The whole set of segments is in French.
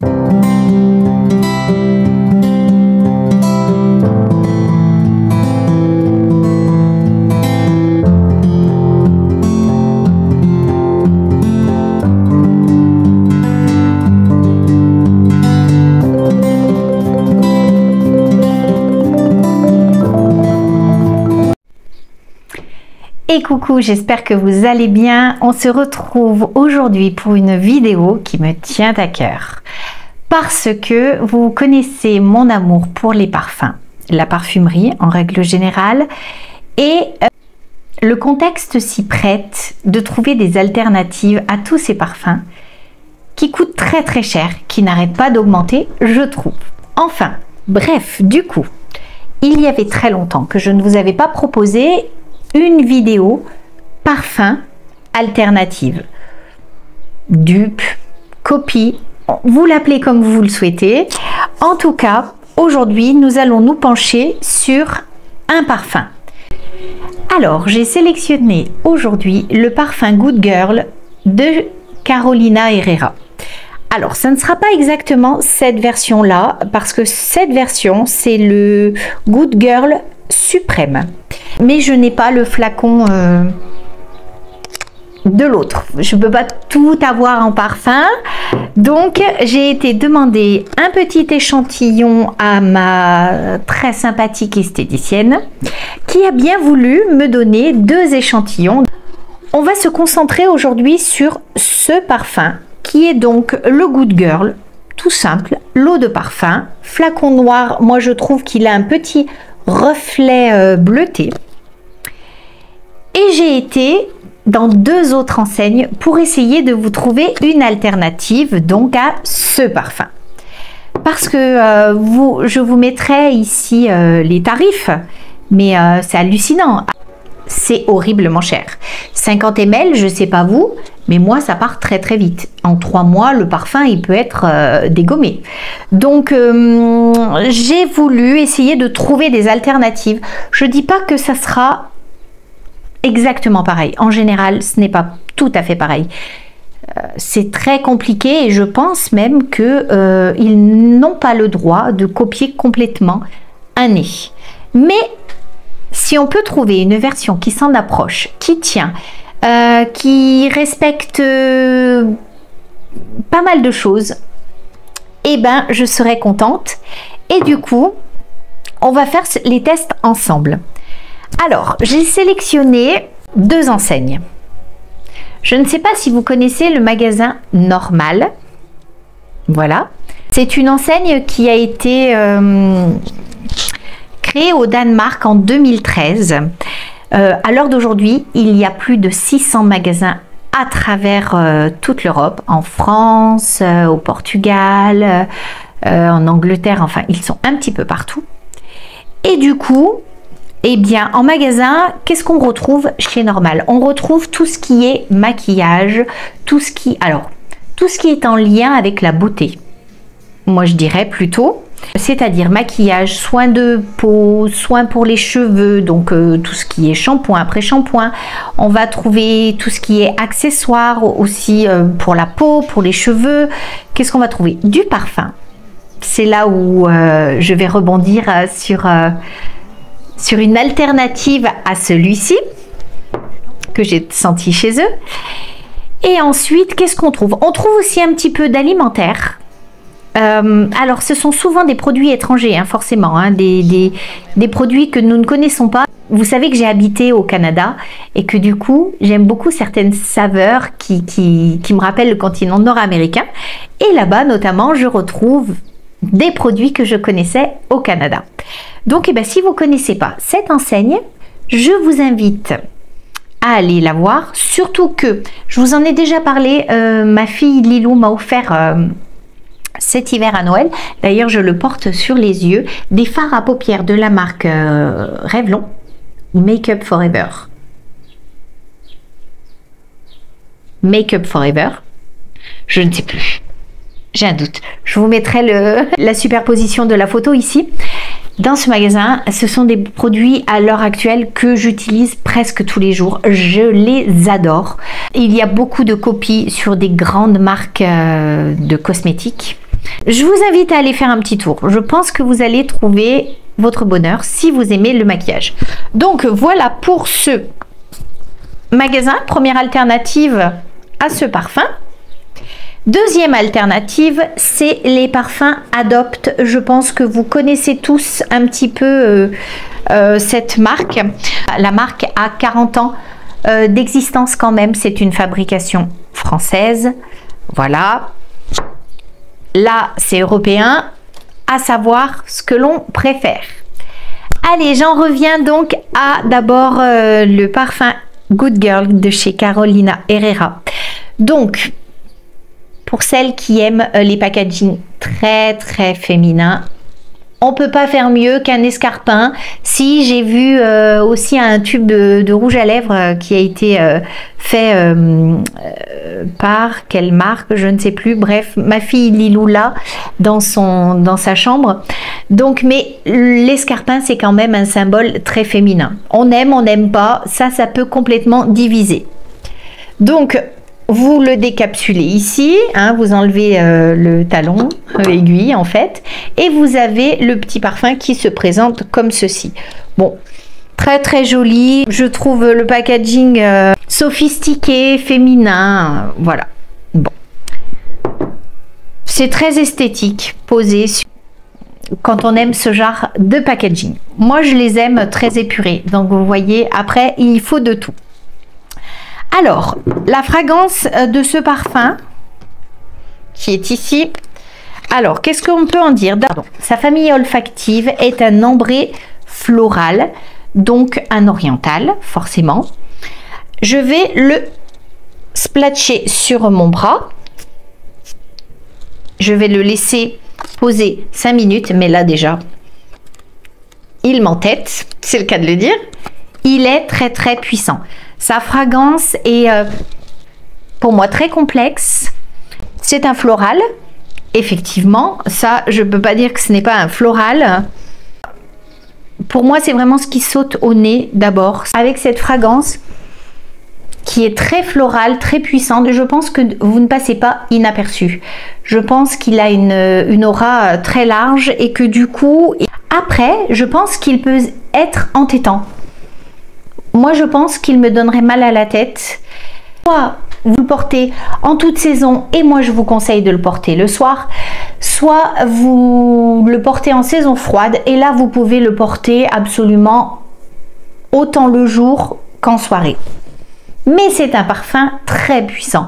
Et coucou, j'espère que vous allez bien. On se retrouve aujourd'hui pour une vidéo qui me tient à cœur. Parce que vous connaissez mon amour pour les parfums, la parfumerie en règle générale. Et le contexte s'y prête de trouver des alternatives à tous ces parfums qui coûtent très très cher, qui n'arrêtent pas d'augmenter, je trouve. Enfin, bref, du coup, il y avait très longtemps que je ne vous avais pas proposé une vidéo parfum alternative, dupe, copie, vous l'appelez comme vous le souhaitez. En tout cas, aujourd'hui, nous allons nous pencher sur un parfum. Alors, j'ai sélectionné aujourd'hui le parfum Good Girl de Carolina Herrera. Alors, ça ne sera pas exactement cette version-là, parce que cette version, c'est le Good Girl suprême. Mais je n'ai pas le flacon de l'autre. Je ne peux pas tout avoir en parfum. Donc, j'ai été demander un petit échantillon à ma très sympathique esthéticienne qui a bien voulu me donner 2 échantillons. On va se concentrer aujourd'hui sur ce parfum qui est donc le Good Girl, tout simple, l'eau de parfum, flacon noir. Moi, je trouve qu'il a un petit reflet bleuté. Et j'ai été dans 2 autres enseignes pour essayer de vous trouver une alternative donc à ce parfum. Parce que je vous mettrai ici les tarifs, mais c'est hallucinant. C'est horriblement cher. 50 ml, je sais pas vous, mais moi ça part très très vite. En 3 mois, le parfum il peut être dégommé. Donc j'ai voulu essayer de trouver des alternatives. Je dis pas que ça sera exactement pareil. En général, ce n'est pas tout à fait pareil. C'est très compliqué et je pense même que ils n'ont pas le droit de copier complètement un nez. Mais si on peut trouver une version qui s'en approche, qui tient, qui respecte pas mal de choses, eh ben je serai contente. Et du coup, on va faire les tests ensemble. Alors, j'ai sélectionné 2 enseignes. Je ne sais pas si vous connaissez le magasin Normal. Voilà. C'est une enseigne qui a été créée au Danemark en 2013. À l'heure d'aujourd'hui, il y a plus de 600 magasins à travers toute l'Europe, en France, au Portugal, en Angleterre, enfin, ils sont un petit peu partout. Et du coup, eh bien, en magasin, qu'est-ce qu'on retrouve chez Normal? On retrouve tout ce qui est maquillage, tout ce qui est en lien avec la beauté. Moi, je dirais plutôt, c'est-à-dire maquillage, soins de peau, soins pour les cheveux, donc tout ce qui est shampoing, après-shampoing. On va trouver tout ce qui est accessoires aussi pour la peau, pour les cheveux. Qu'est-ce qu'on va trouver? Du parfum. C'est là où je vais rebondir sur une alternative à celui-ci que j'ai senti chez eux. Et ensuite, qu'est-ce qu'on trouve? On trouve aussi un petit peu d'alimentaire. Alors, ce sont souvent des produits étrangers, hein, forcément, hein, des produits que nous ne connaissons pas. Vous savez que j'ai habité au Canada et que du coup, j'aime beaucoup certaines saveurs qui me rappellent le continent nord-américain. Et là-bas, notamment, je retrouve des produits que je connaissais au Canada. Donc, eh ben, si vous ne connaissez pas cette enseigne, je vous invite à aller la voir. Surtout que, je vous en ai déjà parlé, ma fille Lilou m'a offert cet hiver à Noël. D'ailleurs, je le porte sur les yeux. Des fards à paupières de la marque Revlon, Make Up Forever. Make Up Forever. Je ne sais plus. J'ai un doute. Je vous mettrai la superposition de la photo ici. Dans ce magasin, ce sont des produits à l'heure actuelle que j'utilise presque tous les jours. Je les adore. Il y a beaucoup de copies sur des grandes marques de cosmétiques. Je vous invite à aller faire un petit tour. Je pense que vous allez trouver votre bonheur si vous aimez le maquillage. Donc voilà pour ce magasin. Première alternative à ce parfum. Deuxième alternative, c'est les parfums Adopt. Je pense que vous connaissez tous un petit peu cette marque. La marque a 40 ans d'existence quand même. C'est une fabrication française. Voilà. Là, c'est européen. À savoir ce que l'on préfère. Allez, j'en reviens donc à d'abord le parfum Good Girl de chez Carolina Herrera. Donc, pour celles qui aiment les packaging très féminins, on peut pas faire mieux qu'un escarpin. Si j'ai vu aussi un tube de rouge à lèvres qui a été fait par quelle marque, je ne sais plus. Bref, ma fille Lilou là dans sa chambre. Donc, mais l'escarpin c'est quand même un symbole très féminin. On aime, on n'aime pas, ça peut complètement diviser. Donc vous le décapsulez ici, hein, vous enlevez le talon, aiguille en fait, et vous avez le petit parfum qui se présente comme ceci. Bon, très joli, je trouve le packaging sophistiqué, féminin, voilà. Bon, c'est très esthétique, posé quand on aime ce genre de packaging. Moi je les aime très épurés, donc vous voyez, après il faut de tout. Alors, la fragrance de ce parfum qui est ici. Alors, qu'est-ce qu'on peut en dire? Sa famille olfactive est un ambré floral, donc un oriental, forcément. Je vais le splatcher sur mon bras. Je vais le laisser poser 5 minutes, mais là déjà, il m'entête, c'est le cas de le dire. Il est très puissant. Sa fragrance est pour moi très complexe. C'est un floral, effectivement. Ça, je ne peux pas dire que ce n'est pas un floral. Pour moi, c'est vraiment ce qui saute au nez d'abord. Avec cette fragrance qui est très florale, très puissante, je pense que vous ne passez pas inaperçu. Je pense qu'il a une aura très large et que du coup, après, je pense qu'il peut être entêtant. Moi, je pense qu'il me donnerait mal à la tête. Soit vous le portez en toute saison, et moi, je vous conseille de le porter le soir. Soit vous le portez en saison froide, et là, vous pouvez le porter absolument autant le jour qu'en soirée. Mais c'est un parfum très puissant.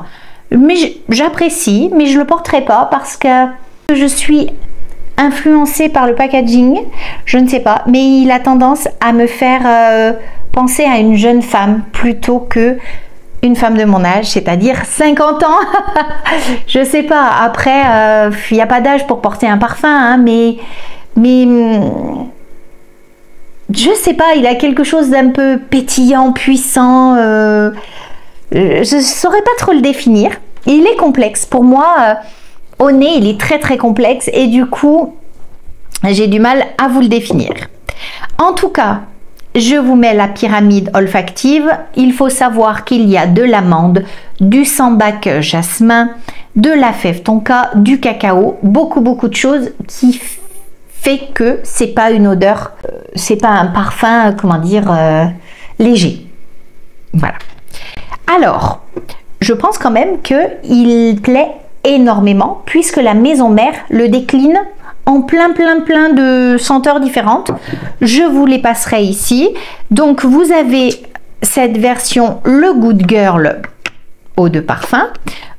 Mais j'apprécie, mais je ne le porterai pas parce que je suis influencée par le packaging. Je ne sais pas, mais il a tendance à me faire... penser à une jeune femme plutôt que une femme de mon âge, c'est-à-dire 50 ans. Je sais pas, après, il n'y a pas d'âge pour porter un parfum, hein, mais je sais pas, il a quelque chose d'un peu pétillant, puissant. Je saurais pas trop le définir. Il est complexe. Pour moi, au nez, il est très complexe et du coup, j'ai du mal à vous le définir. En tout cas, je vous mets la pyramide olfactive. Il faut savoir qu'il y a de l'amande, du sambac jasmin, de la fève tonka, du cacao, beaucoup de choses qui fait que c'est pas une odeur, c'est pas un parfum, comment dire, léger. Voilà. Alors, je pense quand même qu'il plaît énormément puisque la maison mère le décline en plein de senteurs différentes. Je vous les passerai ici. Donc vous avez cette version le Good Girl eau de parfum.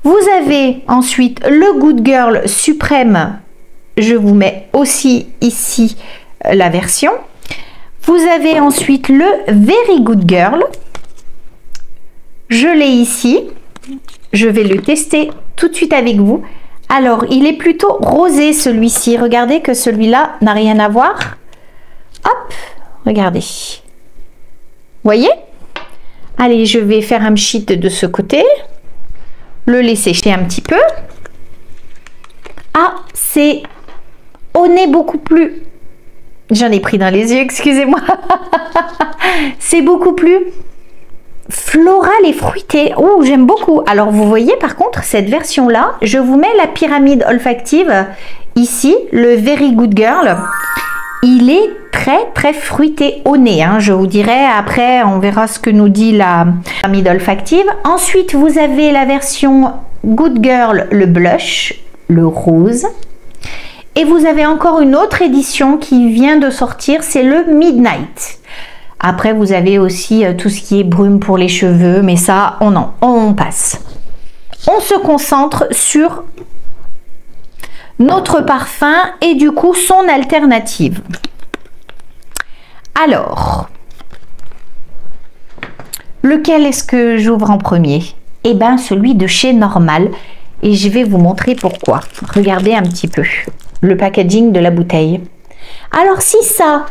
Vous avez ensuite le Good Girl suprême. Je vous mets aussi ici la version. Vous avez ensuite le Very Good Girl. Je l'ai ici. Je vais le tester tout de suite avec vous. Alors, il est plutôt rosé celui-ci. Regardez que celui-là n'a rien à voir. Hop, regardez. Voyez? Allez, je vais faire un pchit de ce côté. Le laisser sécher un petit peu. Ah, c'est au nez beaucoup plus... J'en ai pris dans les yeux, excusez-moi. C'est beaucoup plus floral et fruité. Oh, j'aime beaucoup. Alors, vous voyez, par contre, cette version-là, je vous mets la pyramide olfactive ici, le Very Good Girl, il est très fruité au nez, hein. Je vous dirai après, on verra ce que nous dit la pyramide olfactive. Ensuite, vous avez la version Good Girl, le blush, le rose. Et vous avez encore une autre édition qui vient de sortir, c'est le Midnight. Après, vous avez aussi tout ce qui est brume pour les cheveux, mais ça, on passe. On se concentre sur notre parfum et du coup son alternative. Alors, lequel est-ce que j'ouvre en premier? Eh bien, celui de chez Normal. Et je vais vous montrer pourquoi. Regardez un petit peu le packaging de la bouteille. Alors, si ça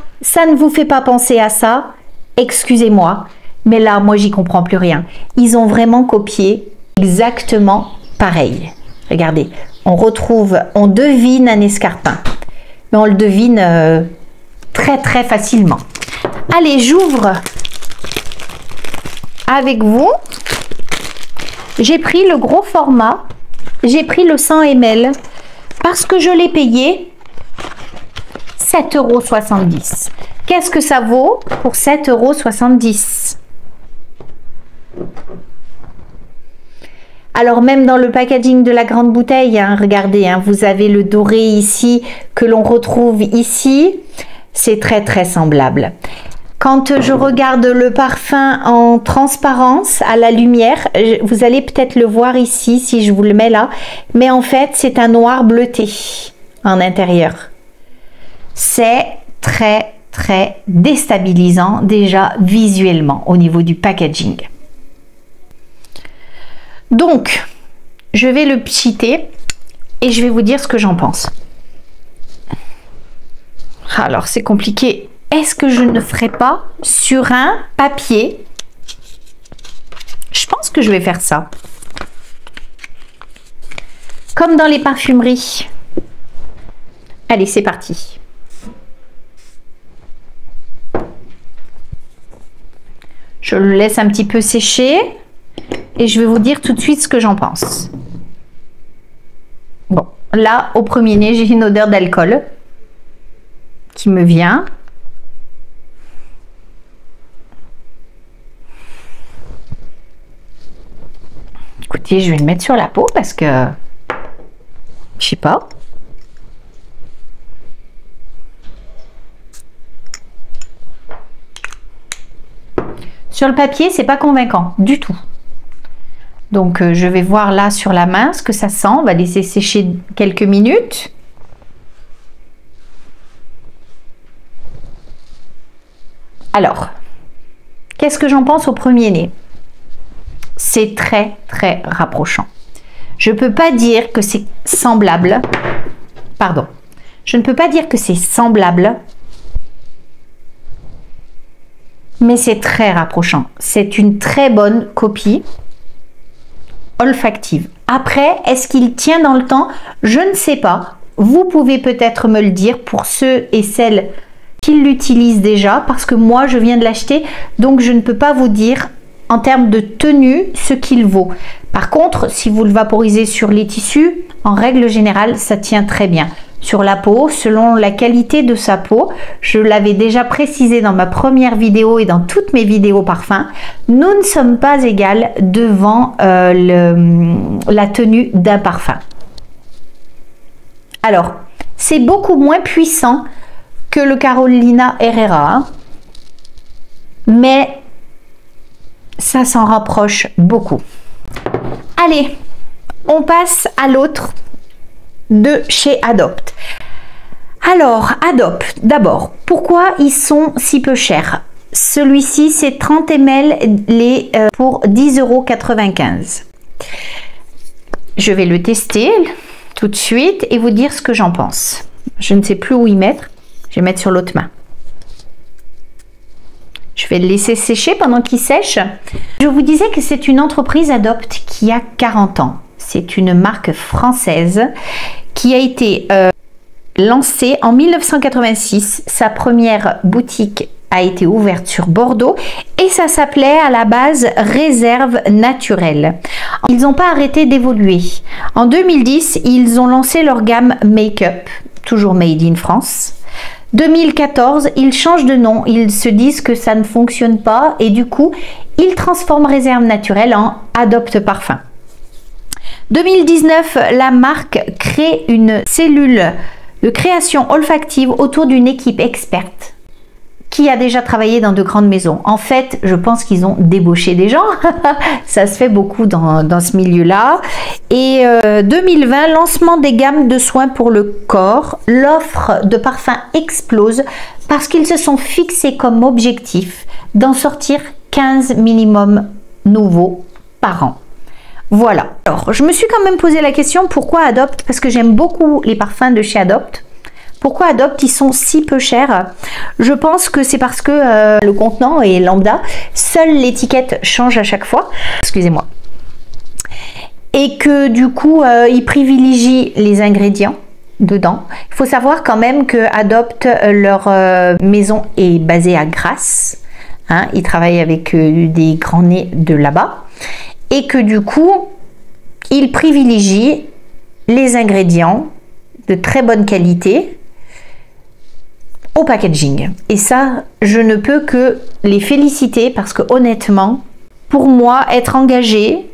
ne vous fait pas penser à ça, excusez-moi, mais là, moi, j'y comprends plus rien. Ils ont vraiment copié exactement pareil. Regardez, on devine un escarpin, mais on le devine très facilement. Allez, j'ouvre avec vous. J'ai pris le gros format, j'ai pris le 100 ml parce que je l'ai payé 7,70 €. Qu'est-ce que ça vaut pour 7,70 €? Alors même dans le packaging de la grande bouteille, hein, regardez, hein, vous avez le doré ici que l'on retrouve ici. C'est très semblable. Quand je regarde le parfum en transparence à la lumière, vous allez peut-être le voir ici si je vous le mets là, mais en fait c'est un noir bleuté en intérieur. C'est très déstabilisant déjà visuellement au niveau du packaging. Donc, je vais le pchiter et je vais vous dire ce que j'en pense. Alors, c'est compliqué. Est-ce que je ne ferai pas sur un papier? Je pense que je vais faire ça. Comme dans les parfumeries. Allez, c'est parti. Je le laisse un petit peu sécher. Et je vais vous dire tout de suite ce que j'en pense. Bon, là, au premier nez, j'ai une odeur d'alcool qui me vient. Écoutez, je vais le mettre sur la peau parce que, je sais pas. Sur le papier, c'est pas convaincant du tout. Donc, je vais voir là sur la main ce que ça sent. On va laisser sécher quelques minutes. Alors, qu'est-ce que j'en pense au premier nez? C'est très rapprochant. Je ne peux pas dire que c'est semblable. Pardon. Je ne peux pas dire que c'est semblable. Mais c'est très rapprochant. C'est une très bonne copie olfactive. Après, est-ce qu'il tient dans le temps? Je ne sais pas. Vous pouvez peut-être me le dire pour ceux et celles qui l'utilisent déjà, parce que moi, je viens de l'acheter, donc je ne peux pas vous dire en termes de tenue ce qu'il vaut. Par contre, si vous le vaporisez sur les tissus, en règle générale, ça tient très bien. Sur la peau, selon la qualité de sa peau, je l'avais déjà précisé dans ma première vidéo et dans toutes mes vidéos parfums, nous ne sommes pas égales devant la tenue d'un parfum. Alors, c'est beaucoup moins puissant que le Carolina Herrera, hein, mais ça s'en rapproche beaucoup. Allez, on passe à l'autre de chez Adopt. Alors, Adopt, d'abord, pourquoi ils sont si peu chers? Celui-ci, c'est 30 ml pour 10,95 €. Je vais le tester tout de suite et vous dire ce que j'en pense. Je ne sais plus où y mettre. Je vais mettre sur l'autre main. Je vais le laisser sécher pendant qu'il sèche. Je vous disais que c'est une entreprise Adopt qui a 40 ans. C'est une marque française qui a été lancée en 1986. Sa première boutique a été ouverte sur Bordeaux et ça s'appelait à la base Réserve Naturelle. Ils n'ont pas arrêté d'évoluer. En 2010, ils ont lancé leur gamme Make-up, toujours made in France. 2014, ils changent de nom, ils se disent que ça ne fonctionne pas et du coup, ils transforment Réserve Naturelle en Adopte Parfum. 2019, la marque crée une cellule de création olfactive autour d'une équipe experte qui a déjà travaillé dans de grandes maisons. En fait, je pense qu'ils ont débauché des gens. Ça se fait beaucoup dans ce milieu-là. Et 2020, lancement des gammes de soins pour le corps. L'offre de parfums explose parce qu'ils se sont fixés comme objectif d'en sortir 15 minimum nouveaux par an. Voilà. Alors, je me suis quand même posé la question, pourquoi Adopte? Parce que j'aime beaucoup les parfums de chez Adopte. Pourquoi Adopte, ils sont si peu chers? Je pense que c'est parce que le contenant est lambda. Seule l'étiquette change à chaque fois. Excusez-moi. Et que du coup, ils privilégient les ingrédients dedans. Il faut savoir quand même que Adopte, leur maison est basée à Grasse. Hein, ils travaillent avec des grands nez de là-bas. Et que du coup, ils privilégient les ingrédients de très bonne qualité au packaging. Et ça, je ne peux que les féliciter parce que honnêtement, pour moi, être engagé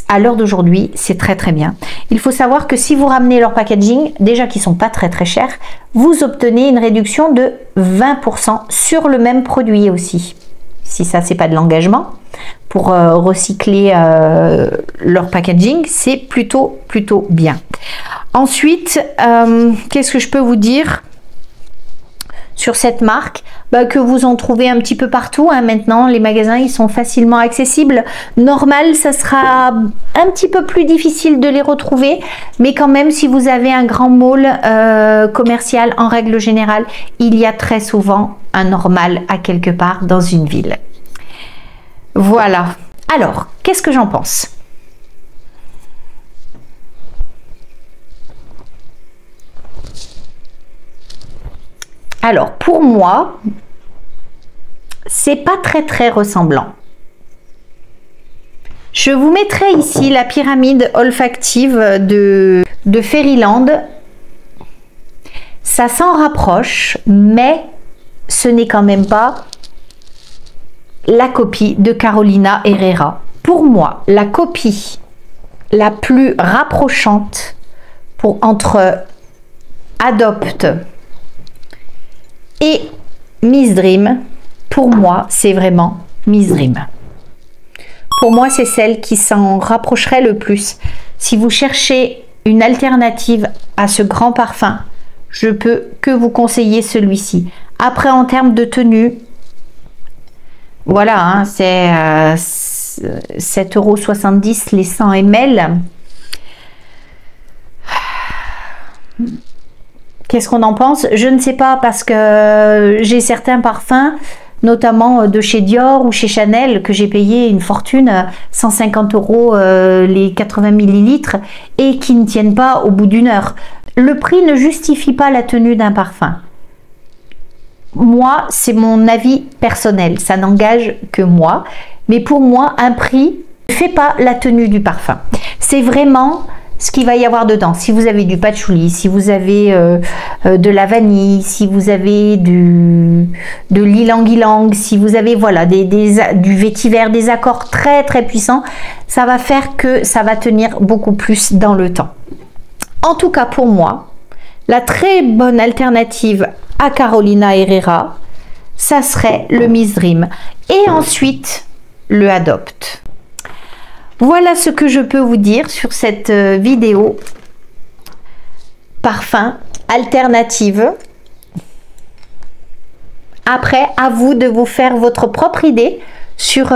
à l'heure d'aujourd'hui, c'est très très bien. Il faut savoir que si vous ramenez leur packaging, déjà qu'ils sont pas très très chers, vous obtenez une réduction de 20% sur le même produit aussi. Si ça, c'est pas de l'engagement pour recycler leur packaging, c'est plutôt bien. Ensuite, qu'est-ce que je peux vous dire sur cette marque? Que vous en trouvez un petit peu partout. Hein. Maintenant, les magasins, ils sont facilement accessibles. Normal, ça sera un petit peu plus difficile de les retrouver. Mais quand même, si vous avez un grand mall commercial, en règle générale, il y a très souvent un Normal à quelque part dans une ville. Voilà. Alors, qu'est-ce que j'en pense? Alors, pour moi, c'est pas très ressemblant. Je vous mettrai ici la pyramide olfactive de Fairyland. Ça s'en rapproche, mais ce n'est quand même pas la copie de Carolina Herrera. Pour moi, la copie la plus rapprochante entre Adopte et Miss Dream, pour moi, c'est vraiment Miss Dream. Pour moi, c'est celle qui s'en rapprocherait le plus. Si vous cherchez une alternative à ce grand parfum, je peux que vous conseiller celui-ci. Après, en termes de tenue, voilà, hein, c'est 7,70 € les 100 ml. Qu'est-ce qu'on en pense? Je ne sais pas, parce que j'ai certains parfums, notamment de chez Dior ou chez Chanel, que j'ai payé une fortune, 150 € les 80 ml, et qui ne tiennent pas au bout d'une heure. Le prix ne justifie pas la tenue d'un parfum. Moi, c'est mon avis personnel, ça n'engage que moi. Mais pour moi, un prix ne fait pas la tenue du parfum. C'est vraiment ce qu'il va y avoir dedans. Si vous avez du patchouli, si vous avez de la vanille, si vous avez de l'ylang-ylang, si vous avez voilà, du vétiver, des accords très puissants, ça va faire que ça va tenir beaucoup plus dans le temps. En tout cas, pour moi, la très bonne alternative à Carolina Herrera, ça serait le Miss Dream. Et ensuite, le Adopte. Voilà ce que je peux vous dire sur cette vidéo parfum alternative. Après, à vous de vous faire votre propre idée sur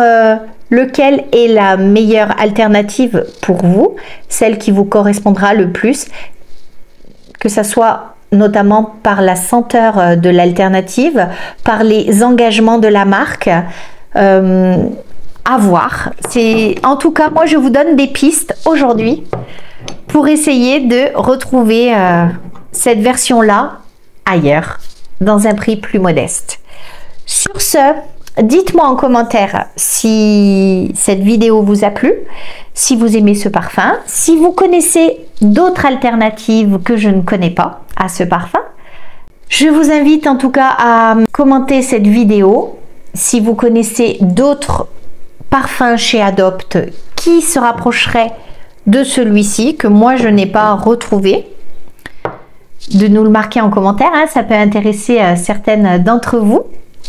lequel est la meilleure alternative pour vous, celle qui vous correspondra le plus, que ça soit notamment par la senteur de l'alternative, par les engagements de la marque. À voir. En tout cas, moi je vous donne des pistes aujourd'hui pour essayer de retrouver cette version là ailleurs, dans un prix plus modeste. Sur ce, dites-moi en commentaire si cette vidéo vous a plu, si vous aimez ce parfum, si vous connaissez d'autres alternatives que je ne connais pas à ce parfum. Je vous invite en tout cas à commenter cette vidéo si vous connaissez d'autres parfums chez Adopt qui se rapprocheraient de celui-ci que moi je n'ai pas retrouvé. De nous le marquer en commentaire, hein, ça peut intéresser certaines d'entre vous.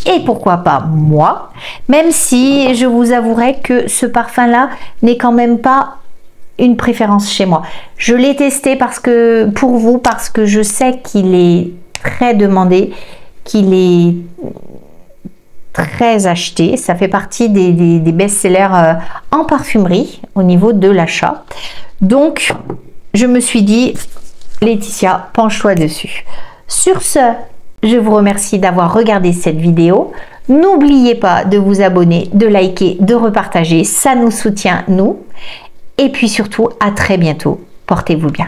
Et pourquoi pas moi, même si je vous avouerai que ce parfum-là n'est quand même pas une préférence chez moi. Je l'ai testé pour vous parce que je sais qu'il est très demandé, qu'il est très acheté. Ça fait partie des best-sellers en parfumerie au niveau de l'achat. Donc, je me suis dit, Laetitia, penche-toi dessus. Sur ce, je vous remercie d'avoir regardé cette vidéo. N'oubliez pas de vous abonner, de liker, de repartager. Ça nous soutient, nous. Et puis surtout, à très bientôt. Portez-vous bien.